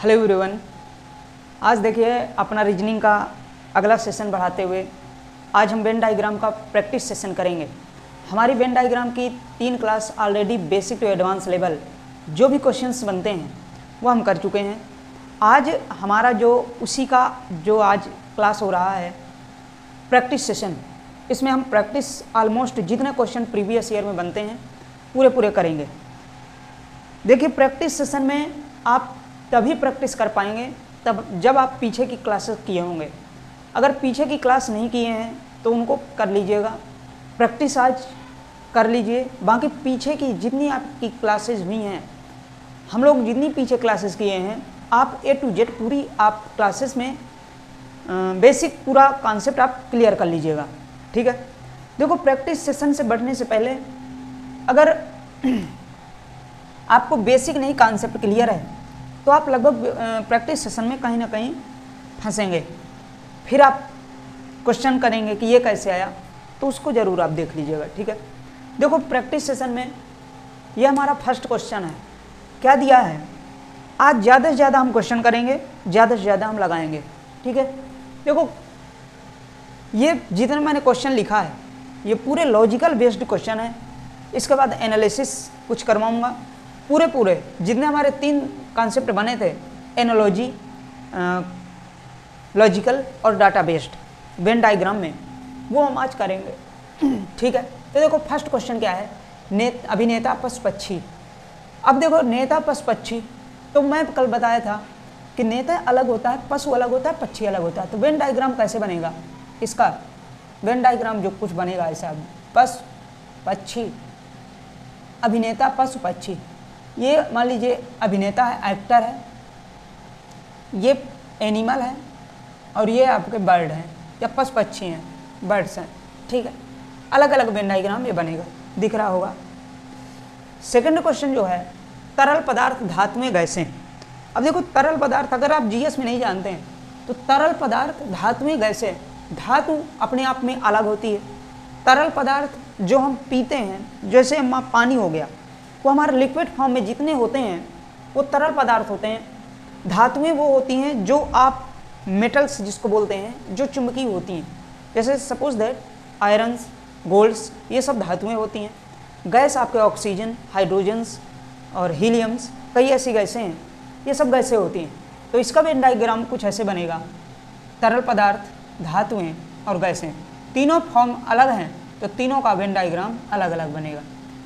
Hello everyone, आज देखिए अपना रीजनिंग का अगला सेशन बढ़ाते हुए आज हम वेन डायग्राम का प्रैक्टिस सेशन करेंगे। हमारी वेन डायग्राम की 3 class already basic to advance level जो भी क्वेश्चंस बनते हैं वो हम कर चुके हैं। आज हमारा जो उसी का जो आज क्लास हो रहा है प्रैक्टिस सेशन, इसमें हम प्रैक्टिस ऑलमोस्ट जितने क्वेश्चन प्रीवियस ईयर में बनते हैं पूरे करेंगे। देखिए प्रैक्टिस सेशन में आप तभी प्रैक्टिस कर पाएंगे तब जब आप पीछे की क्लासेस किए होंगे। अगर पीछे की क्लास नहीं किए हैं तो उनको कर लीजिएगा, प्रैक्टिस आज कर लीजिए। बाकी पीछे की जितनी आपकी क्लासेस हुई हैं, हम लोग जितनी पीछे क्लासेस किए हैं, आप A to Z पूरी आप क्लासेस में बेसिक पूरा कॉन्सेप्ट आप क्लियर कर लीजिएगा, ठीक है। देखो प्रैक्टिस सेशन से बढ़ने से पहले अगर आपको बेसिक नहीं कॉन्सेप्ट क्लियर है तो आप लगभग प्रैक्टिस सेशन में कहीं ना कहीं फंसेंगे। फिर आप क्वेश्चन करेंगे कि ये कैसे आया, तो उसको ज़रूर आप देख लीजिएगा, ठीक है। देखो प्रैक्टिस सेशन में ये हमारा फर्स्ट क्वेश्चन है। क्या दिया है? आज ज़्यादा से ज़्यादा हम क्वेश्चन करेंगे, ज़्यादा से ज़्यादा हम लगाएंगे, ठीक है। देखो ये जितना मैंने क्वेश्चन लिखा है ये पूरे लॉजिकल बेस्ड क्वेश्चन है। इसके बाद एनालिसिस कुछ करवाऊँगा। पूरे जितने हमारे 3 कॉन्सेप्ट बने थे, एनालॉजी, लॉजिकल और डाटा बेस्ड वेन डायग्राम में, वो हम आज करेंगे, ठीक है। तो देखो फर्स्ट क्वेश्चन क्या है? अभिनेता पशु पक्षी। अब देखो नेता पशु पक्षी, तो मैं कल बताया था कि नेता अलग होता है, पशु अलग होता है, पक्षी अलग होता है। तो वेन डायग्राम कैसे बनेगा इसका? वेन डायग्राम जो कुछ बनेगा ऐसा, पशु पक्षी, अभिनेता पशु पक्षी। ये मान लीजिए अभिनेता है, एक्टर है, ये एनिमल है, और ये आपके बर्ड हैं या पशु पक्षी हैं, बर्ड्स हैं, ठीक है। अलग अलग वेन डायग्राम ये बनेगा, दिख रहा होगा। सेकंड क्वेश्चन जो है, तरल पदार्थ धातुएं गैसें। अब देखो तरल पदार्थ अगर आप जीएस में नहीं जानते हैं तो तरल पदार्थ धातुएं गैसें, धातु अपने आप में अलग होती है। तरल पदार्थ जो हम पीते हैं, जैसे पानी हो गया, वो हमारे लिक्विड फॉर्म में जितने होते हैं वो तरल पदार्थ होते हैं। धातुएं वो होती हैं जो आप मेटल्स जिसको बोलते हैं, जो चुंबकीय होती हैं, जैसे सपोज दैट आयरन्स, गोल्ड्स, ये सब धातुएं होती हैं। गैस आपके ऑक्सीजन, हाइड्रोजन्स और हीलियम्स, कई ऐसी गैसें हैं, ये सब गैसें होती हैं। तो इसका वेन डायग्राम कुछ ऐसे बनेगा, तरल पदार्थ, धातुएँ और गैसें, तीनों फॉर्म अलग हैं तो तीनों का वेन डायग्राम अलग अलग बनेगा,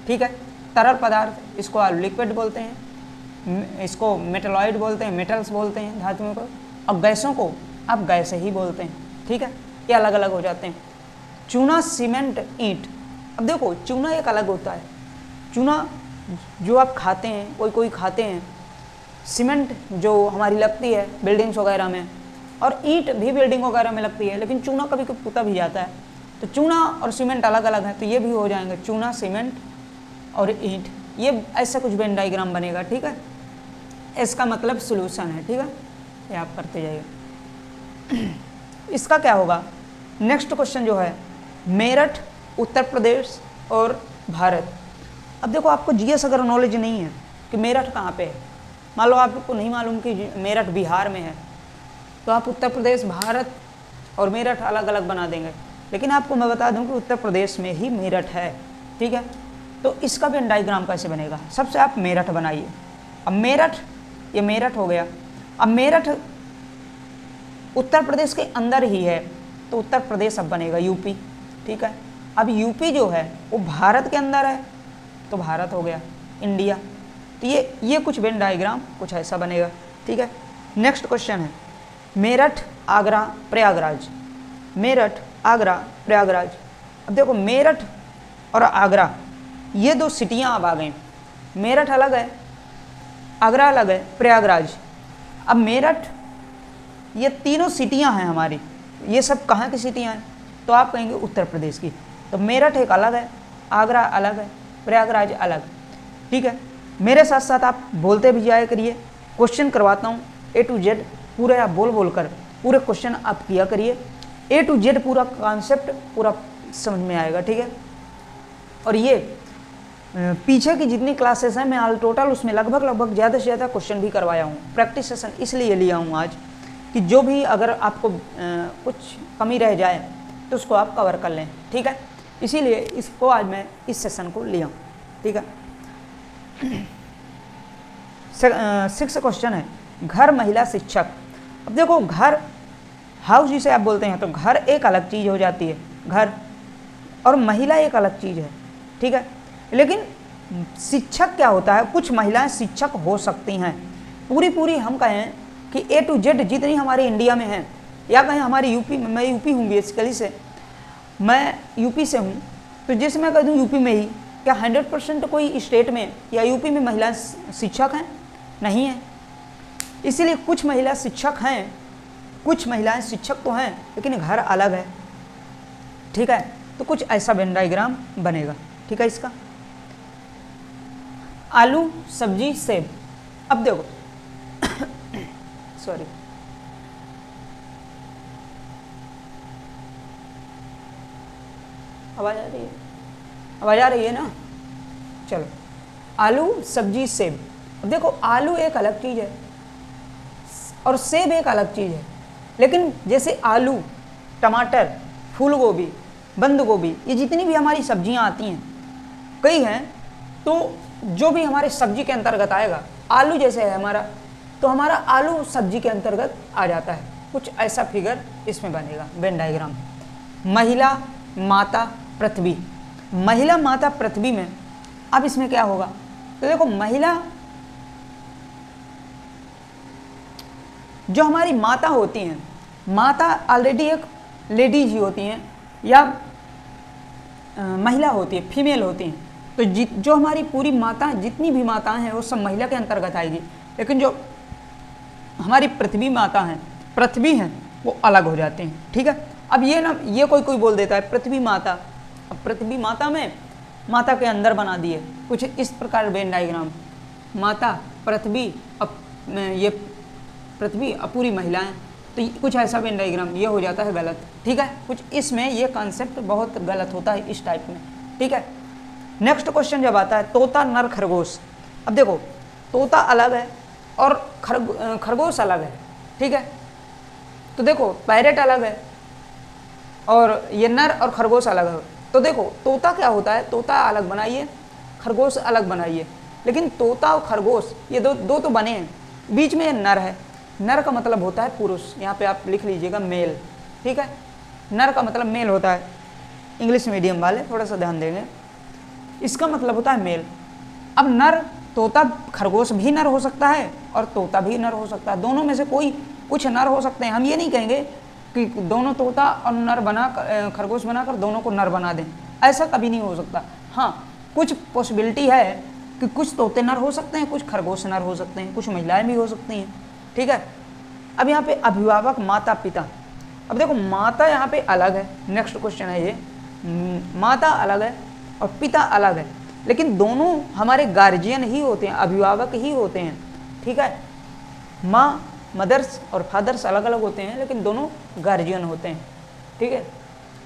ठीक है। तरल पदार्थ इसको आप लिक्विड बोलते हैं, इसको मेटलॉइड बोलते हैं, मेटल्स बोलते हैं धातुओं को, और गैसों को आप गैस ही बोलते हैं, ठीक है। ये अलग अलग हो जाते हैं। चूना, सीमेंट, ईंट। अब देखो चूना एक अलग होता है, चूना जो आप खाते हैं, कोई खाते हैं, सीमेंट जो हमारी लगती है बिल्डिंग्स वगैरह में, और ईंट भी बिल्डिंग वगैरह में लगती है, लेकिन चूना कभी कभी पुता भी जाता है। तो चूना और सीमेंट अलग अलग है, तो ये भी हो जाएंगे चूना, सीमेंट और ईंट। ये ऐसा कुछ वेन डायग्राम बनेगा, ठीक है। इसका मतलब सॉल्यूशन है, ठीक है, ये आप करते जाइए। इसका क्या होगा? नेक्स्ट क्वेश्चन जो है, मेरठ, उत्तर प्रदेश और भारत। अब देखो आपको जीएस अगर नॉलेज नहीं है कि मेरठ कहाँ पे है, मान लो आपको नहीं मालूम कि मेरठ बिहार में है, तो आप उत्तर प्रदेश, भारत और मेरठ अलग अलग बना देंगे। लेकिन आपको मैं बता दूं कि उत्तर प्रदेश में ही मेरठ है, ठीक है। तो इसका वेन डायग्राम कैसे बनेगा? सबसे आप मेरठ बनाइए। अब मेरठ, ये मेरठ हो गया। अब मेरठ उत्तर प्रदेश के अंदर ही है, तो उत्तर प्रदेश अब बनेगा यूपी, ठीक है। अब यूपी जो है वो भारत के अंदर है, तो भारत हो गया, इंडिया। तो ये कुछ वेन डायग्राम कुछ ऐसा बनेगा, ठीक है। नेक्स्ट क्वेश्चन है, मेरठ, आगरा, प्रयागराज। मेरठ, आगरा, प्रयागराज। अब देखो मेरठ और आगरा ये 2 सिटियाँ अब आ गई। मेरठ अलग है, आगरा अलग है, प्रयागराज। अब मेरठ, ये तीनों सिटियाँ हैं हमारी, ये सब कहाँ की सिटियाँ हैं? तो आप कहेंगे उत्तर प्रदेश की। तो मेरठ एक अलग है, आगरा अलग है, प्रयागराज अलग, ठीक है। मेरे साथ साथ आप बोलते भी जाया करिए, क्वेश्चन करवाता हूँ A to Z पूरे आप बोल कर पूरे क्वेश्चन आप किया करिए। A to Z पूरा कॉन्सेप्ट पूरा समझ में आएगा, ठीक है। और ये पीछे की जितनी क्लासेस हैं मैं ऑल टोटल उसमें लगभग ज़्यादा से ज़्यादा क्वेश्चन भी करवाया हूँ। प्रैक्टिस सेशन इसलिए लिया हूँ आज कि जो भी अगर आपको कुछ कमी रह जाए तो उसको आप कवर कर लें, ठीक है। इसीलिए इसको आज मैं इस सेशन को लिया हूँ, ठीक है। 6 क्वेश्चन है, घर, महिला, शिक्षक। अब देखो घर, हाउस जिसे आप बोलते हैं, तो घर एक अलग चीज़ हो जाती है, घर, और महिला एक अलग चीज़ है, ठीक है। लेकिन शिक्षक क्या होता है, कुछ महिलाएं शिक्षक हो सकती हैं। पूरी हम कहें कि A to Z जितनी हमारे इंडिया में हैं, या कहें हमारी यूपी में, मैं यूपी हूँ बेसिकली से, मैं यूपी से हूँ, तो जैसे मैं कह दूँ यूपी में ही, क्या 100% कोई स्टेट में या यूपी में महिला शिक्षक हैं? नहीं है। इसीलिए कुछ महिला शिक्षक हैं, कुछ महिलाएं शिक्षक तो हैं, लेकिन घर अलग है, ठीक है। तो कुछ ऐसा वेन डायग्राम बनेगा, ठीक है। इसका आलू, सब्जी, सेब। अब देखो सॉरी, आवाज आ रही है, आवाज आ रही है ना? चलो, आलू, सब्जी, सेब। अब देखो आलू एक अलग चीज़ है और सेब एक अलग चीज़ है। लेकिन जैसे आलू, टमाटर, फूल गोभी, बंद गोभी, ये जितनी भी हमारी सब्जियां आती हैं, कई हैं, तो जो भी हमारे सब्जी के अंतर्गत आएगा, आलू जैसे है हमारा, तो हमारा आलू सब्जी के अंतर्गत आ जाता है। कुछ ऐसा फिगर इसमें बनेगा वेन डायग्राम। महिला, माता, पृथ्वी। महिला, माता, पृथ्वी में अब इसमें क्या होगा, तो देखो महिला, जो हमारी माता होती हैं, माता ऑलरेडी एक लेडीज ही होती हैं या महिला होती है, फीमेल होती हैं। तो जो हमारी पूरी माता, जितनी भी माताएं हैं वो सब महिला के अंतर्गत आएगी। लेकिन जो हमारी पृथ्वी माता हैं, पृथ्वी हैं, वो अलग हो जाते हैं, ठीक है। अब ये ना, ये कोई बोल देता है पृथ्वी माता, अब पृथ्वी माता में माता के अंदर बना दिए कुछ इस प्रकार वेन डायग्राम, माता, पृथ्वी, अब ये पृथ्वी, अब पूरी महिलाएं, तो कुछ ऐसा वेन डायग्राम, ये हो जाता है गलत, ठीक है। कुछ इसमें ये कॉन्सेप्ट बहुत गलत होता है इस टाइप में, ठीक है। नेक्स्ट क्वेश्चन जब आता है, तोता, नर, खरगोश। अब देखो तोता अलग है और खरगोश अलग है, ठीक है। तो देखो पैरेट अलग है और ये नर और खरगोश अलग है। तो देखो तोता क्या होता है, तोता अलग बनाइए, खरगोश अलग बनाइए। लेकिन तोता और खरगोश ये दो तो बने हैं, बीच में नर है। नर का मतलब होता है पुरुष, यहाँ पे आप लिख लीजिएगा मेल, ठीक है। नर का मतलब मेल होता है, इंग्लिश मीडियम वाले थोड़ा सा ध्यान देंगे, इसका मतलब होता है मेल। अब नर, तोता, खरगोश भी नर हो सकता है और तोता भी नर हो सकता है, दोनों में से कोई कुछ नर हो सकते हैं। हम ये नहीं कहेंगे कि दोनों तोता और नर बना कर, खरगोश बनाकर दोनों को नर बना दें, ऐसा कभी नहीं हो सकता। हाँ, कुछ पॉसिबिलिटी है कि कुछ तोते नर हो सकते हैं, कुछ खरगोश नर हो सकते हैं, कुछ महिलाएं भी हो सकती हैं, ठीक है। अब यहाँ पे अभिभावक, माता, पिता। अब देखो माता यहाँ पे अलग है, नेक्स्ट क्वेश्चन है ये, माता अलग है और पिता अलग है, लेकिन दोनों हमारे गार्जियन ही होते हैं, अभिभावक ही होते हैं, ठीक है। माँ, मदर्स और फादर्स अलग अलग होते हैं, लेकिन दोनों गार्जियन होते हैं, ठीक है।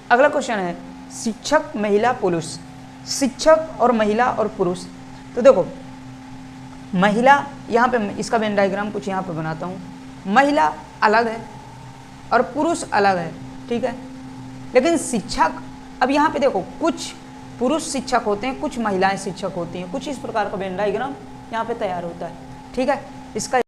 अगला क्वेश्चन है शिक्षक, महिला, पुरुष। शिक्षक और महिला और पुरुष। तो देखो महिला, यहाँ पे इसका वेन डायग्राम कुछ यहाँ पे बनाता हूँ, महिला अलग है और पुरुष अलग है, ठीक है। लेकिन शिक्षक, अब यहाँ पे देखो कुछ पुरुष शिक्षक होते हैं, कुछ महिलाएं शिक्षक होती हैं, कुछ इस प्रकार का वेन डायग्राम यहाँ पे तैयार होता है, ठीक है। इसका